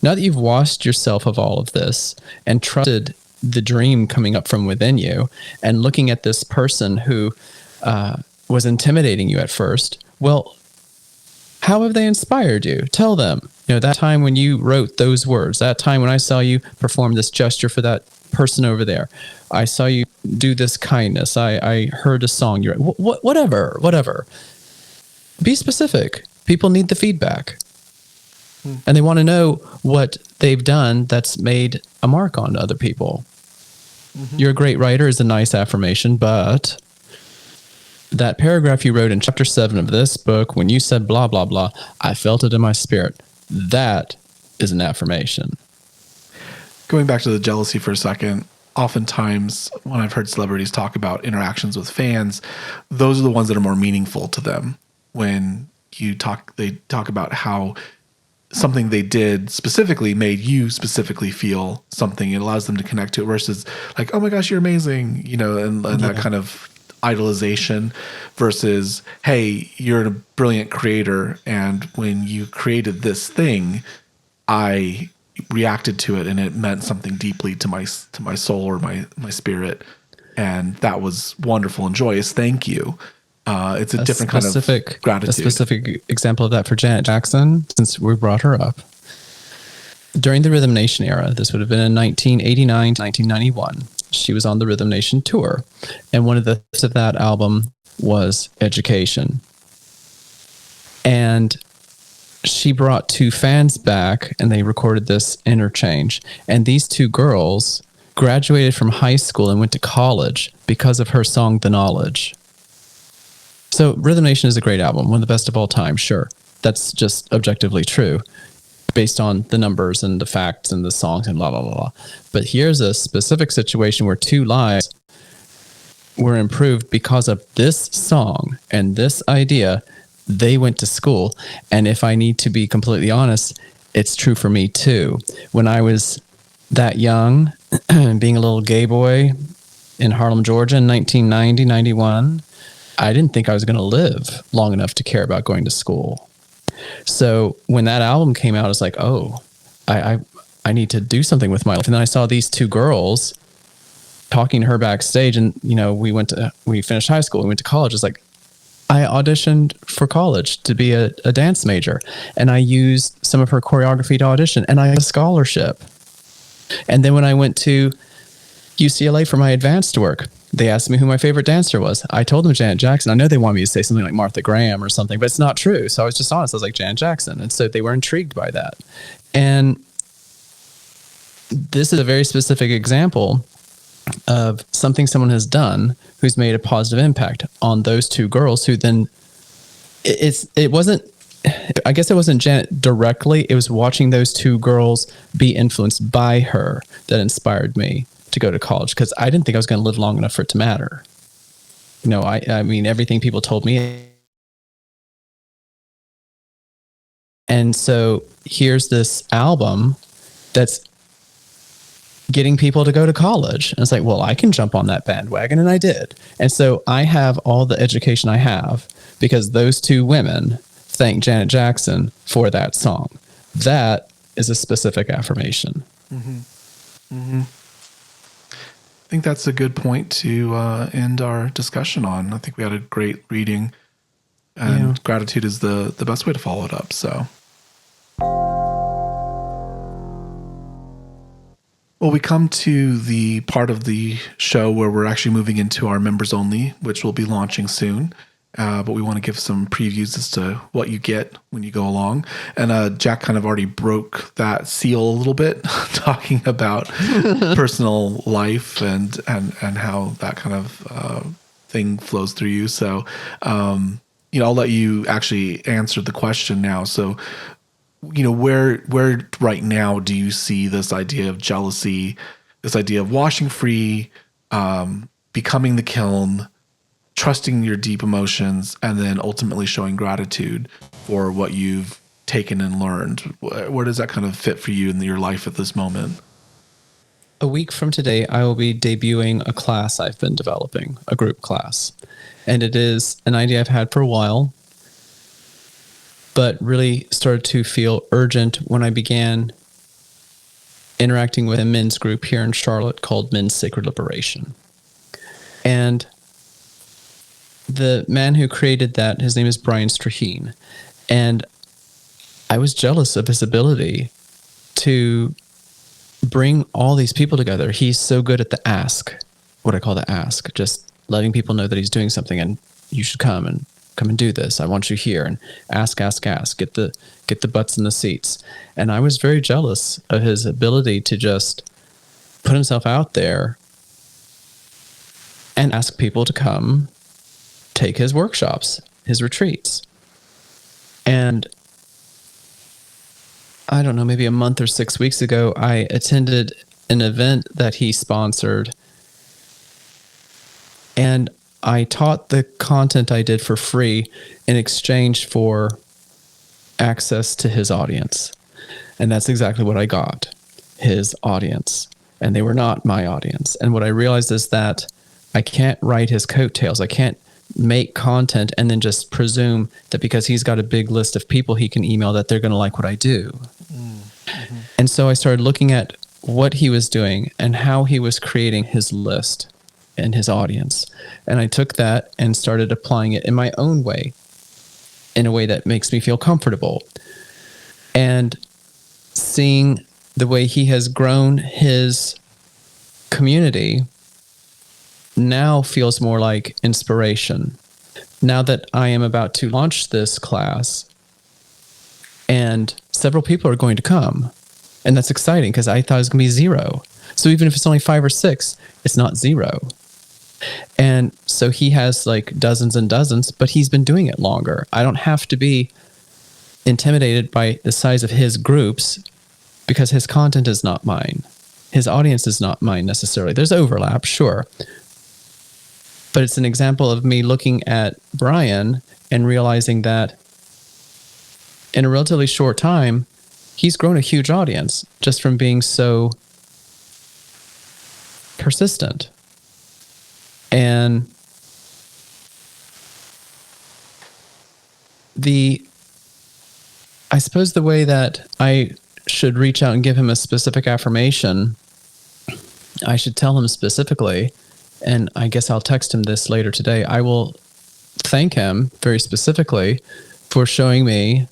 Now that you've washed yourself of all of this and trusted the dream coming up from within you and looking at this person who was intimidating you at first, well, how have they inspired you? Tell them, that time when you wrote those words, that time when I saw you perform this gesture for that person over there, I saw you do this kindness, I heard a song you wrote, whatever. Be specific. People need the feedback. And they want to know what they've done that's made a mark on other people. You're a great writer is a nice affirmation, but that paragraph you wrote in chapter 7 of this book, when you said blah, blah, blah, I felt it in my spirit. That is an affirmation. Going back to the jealousy for a second, oftentimes when I've heard celebrities talk about interactions with fans, those are the ones that are more meaningful to them. When they talk about how something they did specifically made you specifically feel something. It allows them to connect to it versus like, oh my gosh, you're amazing, and that kind of idolization versus, hey, you're a brilliant creator. And when you created this thing, I reacted to it and it meant something deeply to my soul or my spirit. And that was wonderful and joyous. Thank you. It's a different kind of gratitude. A specific example of that for Janet Jackson, since we brought her up. During the Rhythm Nation era, this would have been in 1989 to 1991, she was on the Rhythm Nation tour. And one of the hits of that album was Education. And she brought 2 fans back and they recorded this interchange. And these 2 girls graduated from high school and went to college because of her song, The Knowledge. So Rhythm Nation is a great album, one of the best of all time, sure. That's just objectively true. based on the numbers and the facts and the songs and blah, blah, blah, blah. But here's a specific situation where 2 lives were improved because of this song and this idea. They went to school. And if I need to be completely honest, it's true for me too. When I was that young, being a little gay boy in Harlem, Georgia in 1990, 91, I didn't think I was going to live long enough to care about going to school. So when that album came out, I was like, oh, I need to do something with my life. And then I saw these 2 girls talking to her backstage, and we finished high school, we went to college. It's like, I auditioned for college to be a dance major, and I used some of her choreography to audition, and I got a scholarship. And then when I went to UCLA for my advanced work, they asked me who my favorite dancer was. I told them Janet Jackson. I know they wanted me to say something like Martha Graham or something, but it's not true. So I was just honest. I was like, Janet Jackson. And so they were intrigued by that. And this is a very specific example of something someone has done who's made a positive impact on those 2 girls who then it wasn't, I guess it wasn't Janet directly. It was watching those 2 girls be influenced by her that inspired me to go to college, because I didn't think I was going to live long enough for it to matter. You know, I mean, everything people told me. And so here's this album that's getting people to go to college. And it's like, well, I can jump on that bandwagon. And I did. And so I have all the education I have because those 2 women thanked Janet Jackson for that song. That is a specific affirmation. Mm-hmm. Mm-hmm. I think that's a good point to end our discussion on. I think we had a great reading, and gratitude is the best way to follow it up. So, well, we come to the part of the show where we're actually moving into our members only, which will be launching soon. But we want to give some previews as to what you get when you go along. And Jack kind of already broke that seal a little bit, talking about personal life and how that kind of thing flows through you. So, I'll let you actually answer the question now. So, where right now do you see this idea of jealousy, this idea of washing free, becoming the kiln, trusting your deep emotions, and then ultimately showing gratitude for what you've taken and learned? Where does that kind of fit for you in your life at this moment? A week from today, I will be debuting a class I've been developing, a group class. And it is an idea I've had for a while, but really started to feel urgent when I began interacting with a men's group here in Charlotte called Men's Sacred Liberation. And the man who created that, his name is Brian Straheen. And I was jealous of his ability to bring all these people together. He's so good at the ask, what I call the ask, just letting people know that he's doing something and you should come and do this. I want you here, and ask, get the butts in the seats. And I was very jealous of his ability to just put himself out there and ask people to come take his workshops, his retreats. And I don't know, maybe a month or 6 weeks ago, I attended an event that he sponsored, and I taught the content I did for free in exchange for access to his audience. And that's exactly what I got, his audience. And they were not my audience. And what I realized is that I can't write his coattails. I can't make content and then just presume that because he's got a big list of people he can email that they're going to like what I do. Mm-hmm. And so I started looking at what he was doing and how he was creating his list and his audience. And I took that and started applying it in my own way, in a way that makes me feel comfortable. And seeing the way he has grown his community now feels more like inspiration. Now that I am about to launch this class, and several people are going to come, and that's exciting because I thought it was going to be 0. So even if it's only 5 or 6, it's not 0. And so he has like dozens and dozens, but he's been doing it longer. I don't have to be intimidated by the size of his groups because his content is not mine. His audience is not mine necessarily. There's overlap, sure. But it's an example of me looking at Brian and realizing that in a relatively short time, he's grown a huge audience just from being so persistent. And I suppose the way that I should reach out and give him a specific affirmation, I should tell him specifically, and I guess I'll text him this later today. I will thank him very specifically for showing me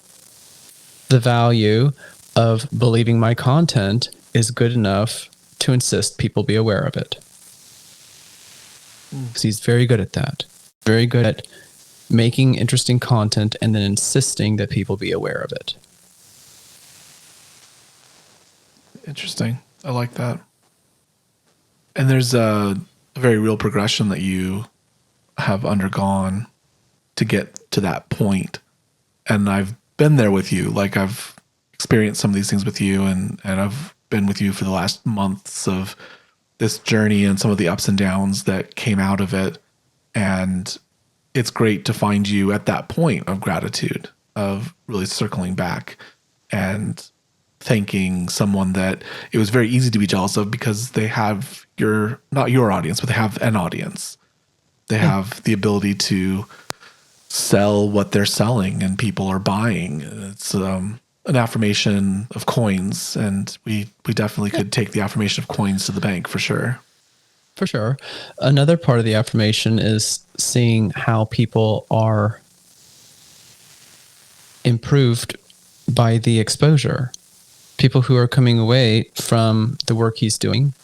the value of believing my content is good enough to insist people be aware of it. Because he's very good at that. Very good at making interesting content and then insisting that people be aware of it. Interesting. I like that. And there's a very real progression that you have undergone to get to that point. And I've been there with you. Like, I've experienced some of these things with you, and I've been with you for the last months of this journey and some of the ups and downs that came out of it. And it's great to find you at that point of gratitude, of really circling back and thanking someone that it was very easy to be jealous of, because they have not your audience, but they have an audience. They have the ability to sell what they're selling and people are buying. It's an affirmation of coins, and we definitely could take the affirmation of coins to the bank for sure. For sure. Another part of the affirmation is seeing how people are improved by the exposure. People who are coming away from the work he's doing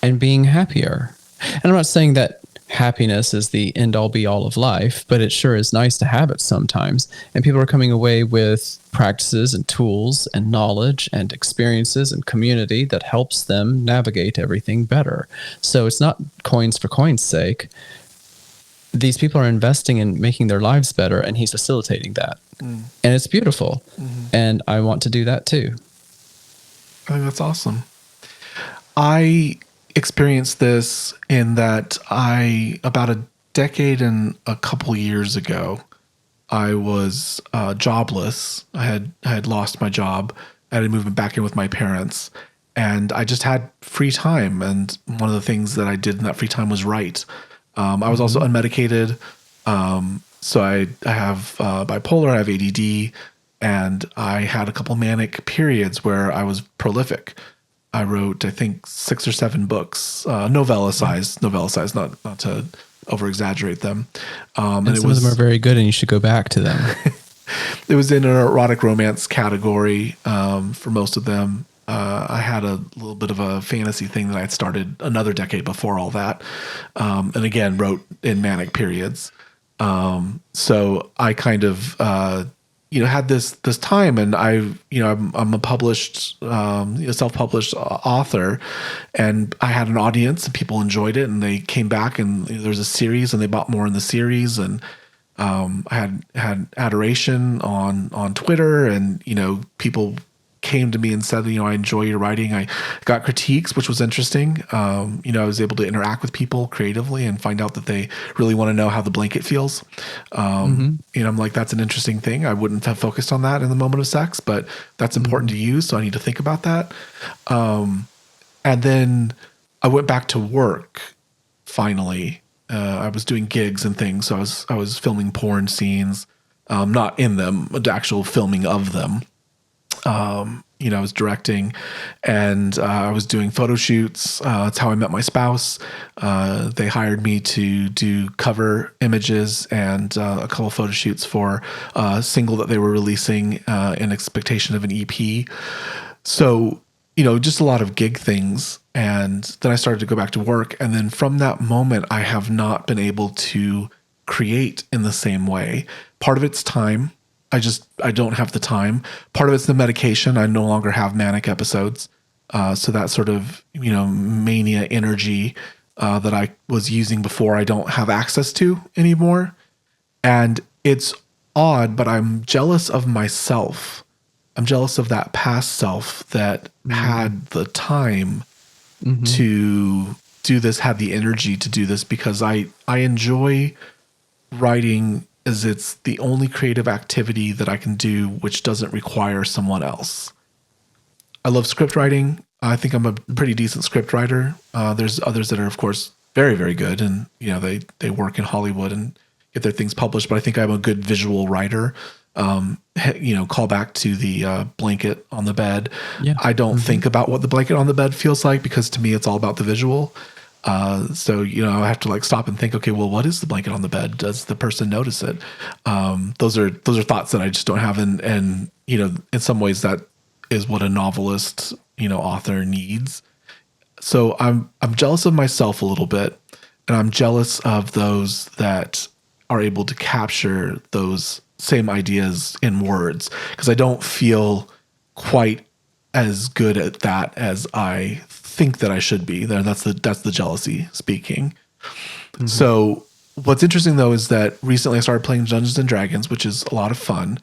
and being happier. And I'm not saying that happiness is the end all be all of life, but it sure is nice to have it sometimes. And people are coming away with practices and tools and knowledge and experiences and community that helps them navigate everything better. So it's not coins for coins' sake. These people are investing in making their lives better, and he's facilitating that. And it's beautiful. And I want to do that too. I think that's awesome. I experienced this in that about a decade and a couple years ago, I was jobless. I had lost my job. I had moved back in with my parents, and I just had free time. And one of the things that I did in that free time was write. I was also unmedicated. So I have bipolar, I have ADD, and I had a couple manic periods where I was prolific. I wrote, I think, 6 or 7 books, novella size, not to over exaggerate them. And some of them are very good, and you should go back to them. It was in an erotic romance category for most of them. I had a little bit of a fantasy thing that I had started another decade before all that. And again, wrote in manic periods. So I kind of, had this time, and I'm a published, self-published author, and I had an audience, and people enjoyed it, and they came back, and there's a series, and they bought more in the series. And, I had adoration on Twitter, and, people came to me and said, I enjoy your writing. I got critiques, which was interesting. I was able to interact with people creatively and find out that they really want to know how the blanket feels. I'm like, that's an interesting thing. I wouldn't have focused on that in the moment of sex, but that's important to you. So I need to think about that. And then I went back to work finally. I was doing gigs and things. So I was filming porn scenes, not in them, the actual filming of them. I was directing, and I was doing photo shoots. That's how I met my spouse. They hired me to do cover images and a couple photo shoots for a single that they were releasing in expectation of an EP. So, just a lot of gig things. And then I started to go back to work. And then from that moment, I have not been able to create in the same way. Part of it's time. I don't have the time. Part of it's the medication. I no longer have manic episodes. So that sort of, mania energy that I was using before, I don't have access to anymore. And it's odd, but I'm jealous of myself. I'm jealous of that past self that had the time to do this, had the energy to do this, because I enjoy writing as it's the only creative activity that I can do which doesn't require someone else. I love script writing. I think I'm a pretty decent script writer. There's others that are, of course, very, very good, and they work in Hollywood and get their things published. But I think I'm a good visual writer. Call back to the blanket on the bed. Yeah. I don't think about what the blanket on the bed feels like, because to me it's all about the visual. So I have to like stop and think, okay, well, what is the blanket on the bed? Does the person notice it? Those are thoughts that I just don't have. And in some ways that is what a novelist, author needs. So I'm jealous of myself a little bit, and I'm jealous of those that are able to capture those same ideas in words, because I don't feel quite as good at that as I think that I should be. That's the jealousy speaking. So what's interesting though is that recently I started playing Dungeons and Dragons, which is a lot of fun.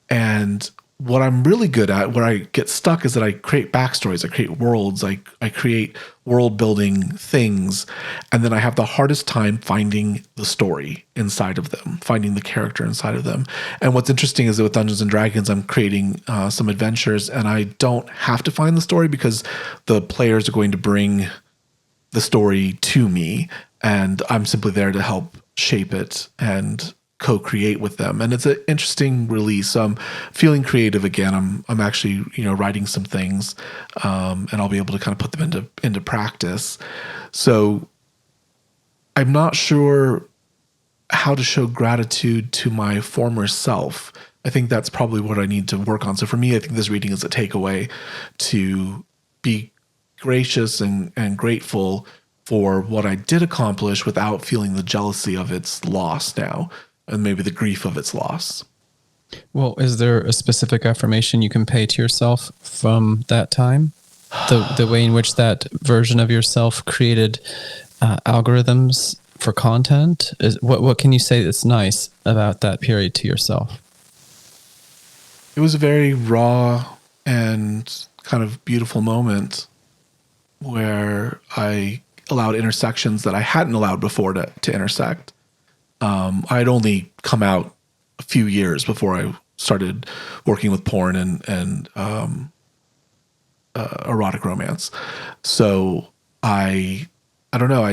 And what I'm really good at, where I get stuck, is that I create backstories, I create worlds, I create world building things, and then I have the hardest time finding the story inside of them, finding the character inside of them. And what's interesting is that with Dungeons and Dragons, I'm creating some adventures, and I don't have to find the story because the players are going to bring the story to me, and I'm simply there to help shape it and co-create with them. And it's an interesting release. So I'm feeling creative again. I'm actually, writing some things, and I'll be able to kind of put them into practice. So I'm not sure how to show gratitude to my former self. I think that's probably what I need to work on. So for me, I think this reading is a takeaway to be gracious and grateful for what I did accomplish without feeling the jealousy of its loss now, and maybe the grief of its loss. Well, is there a specific affirmation you can pay to yourself from that time? The way in which that version of yourself created algorithms for content? What can you say that's nice about that period to yourself? It was a very raw and kind of beautiful moment where I allowed intersections that I hadn't allowed before to intersect. I'd only come out a few years before I started working with porn and erotic romance. So I don't know.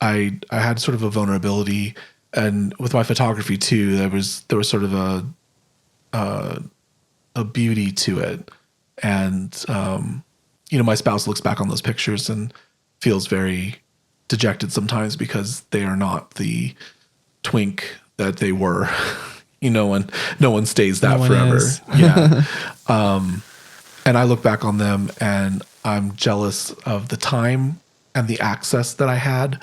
I had sort of a vulnerability, and with my photography too, there was sort of a beauty to it. And my spouse looks back on those pictures and feels very dejected sometimes because they are not the twink that they were, and no one stays that forever. Yeah. And I look back on them and I'm jealous of the time and the access that I had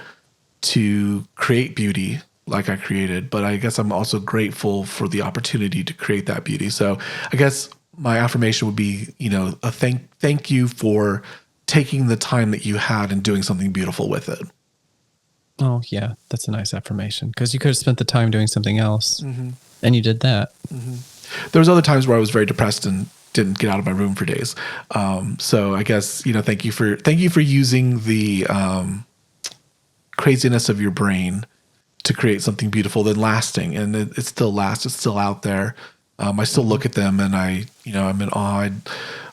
to create beauty like I created. But I guess I'm also grateful for the opportunity to create that beauty. So I guess my affirmation would be, a thank you for taking the time that you had and doing something beautiful with it. Oh, yeah, that's a nice affirmation, because you could have spent the time doing something else, and you did that. There was other times where I was very depressed and didn't get out of my room for days. So I guess, thank you for using the craziness of your brain to create something beautiful and lasting. And it still lasts. It's still out there. I still look at them and I'm in awe.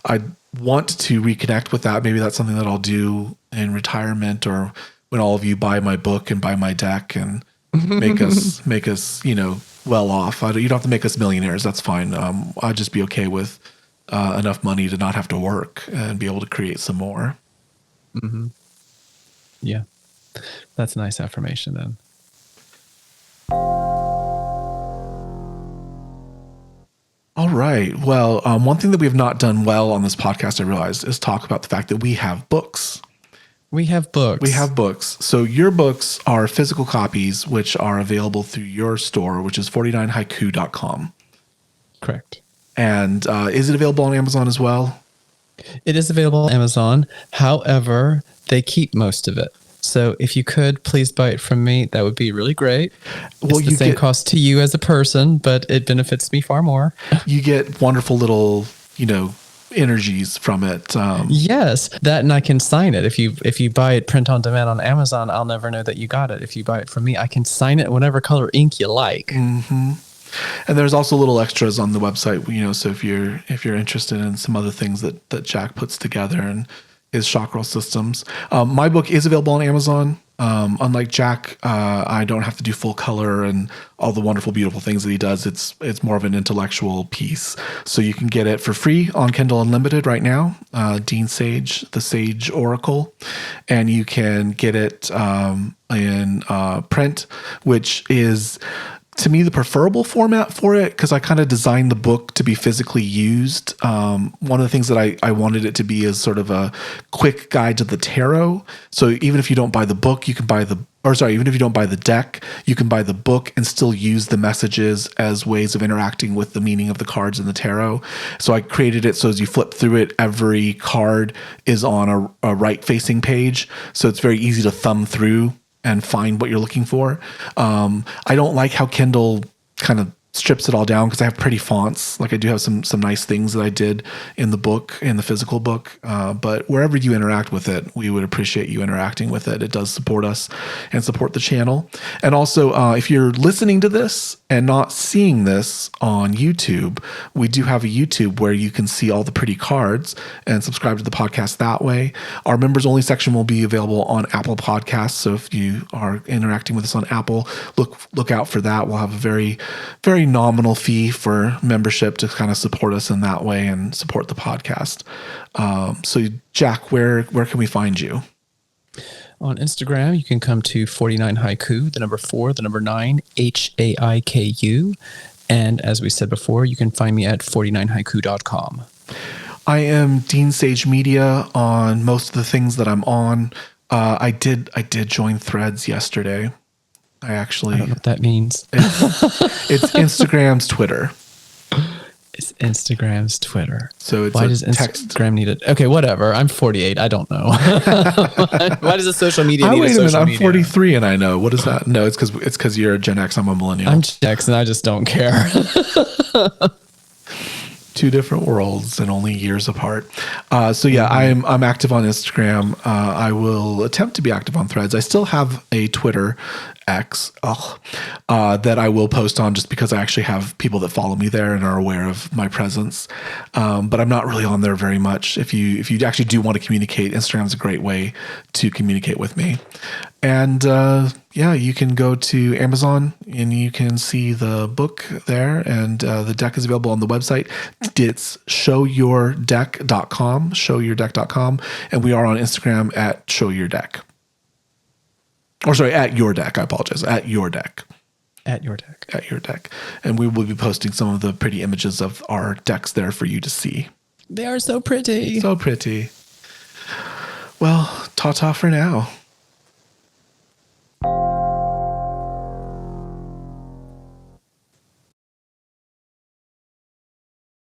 I want to reconnect with that. Maybe that's something that I'll do in retirement, or when all of you buy my book and buy my deck and make us, well off. You don't have to make us millionaires. That's fine. I'd just be okay with enough money to not have to work and be able to create some more. Mm-hmm. Yeah, that's a nice affirmation then. All right. Well, one thing that we have not done well on this podcast, I realized, is talk about the fact that we have books. We have books. So your books are physical copies, which are available through your store, which is 49haiku.com. Correct. And is it available on Amazon as well? It is available on Amazon. However, they keep most of it. So if you could please buy it from me, that would be really great. Well, It's the same cost to you as a person, but it benefits me far more. You get wonderful little, energies from it. Yes, that, and I can sign it. If you buy it print on demand on Amazon, I'll never know that you got it. If you buy it from me, I can sign it in whatever color ink you like. And there's also little extras on the website, so if you're interested in some other things that Jack puts together and his chakra systems. My book is available on Amazon. Unlike Jack, I don't have to do full color and all the wonderful, beautiful things that he does. It's more of an intellectual piece. So you can get it for free on Kindle Unlimited right now, Dean Sage, the Sage Oracle. And you can get it in print, which is, to me, the preferable format for it, because I kind of designed the book to be physically used. One of the things that I wanted it to be is sort of a quick guide to the tarot. So even if you don't buy the book, you can buy even if you don't buy the deck, you can buy the book and still use the messages as ways of interacting with the meaning of the cards in the tarot. So I created it so as you flip through it, every card is on a right-facing page. So it's very easy to thumb through and find what you're looking for. I don't like how Kindle kind of strips it all down because I have pretty fonts. Like I do have some nice things that I did in the book, in the physical book. But wherever you interact with it, we would appreciate you interacting with it. It does support us and support the channel. And also, if you're listening to this and not seeing this on YouTube, we do have a YouTube where you can see all the pretty cards and subscribe to the podcast that way. Our members only section will be available on Apple Podcasts. So if you are interacting with us on Apple, look out for that. We'll have a very, very nominal fee for membership to kind of support us in that way and support the podcast. So Jack, where can we find you? On Instagram, you can come to 49 Haiku, the number 4, the number 9, HAIKU. And as we said before, you can find me at 49haiku.com. I am Dean Sage Media on most of the things that I'm on. I did join Threads yesterday. I don't know what that means. It's Instagram's Twitter. It's Instagram's Twitter. So it's why does Instagram need it? Okay, whatever. I'm 48. I don't know. Why does a social media need a social media? I'm 43 and I know. What is that? No, it's because you're a Gen X. I'm a millennial. I'm Gen X and I just don't care. Two different worlds and only years apart. I'm active on Instagram. I will attempt to be active on Threads. I still have a Twitter X that I will post on just because I actually have people that follow me there and are aware of my presence. But I'm not really on there very much. If you actually do want to communicate, Instagram's a great way to communicate with me. And you can go to Amazon and you can see the book there, and the deck is available on the website. It's showyourdeck.com, and we are on Instagram at showyourdeck. Or sorry, at your deck. I apologize. At your deck. At your deck. At your deck. And we will be posting some of the pretty images of our decks there for you to see. They are so pretty. So pretty. Well, ta-ta for now.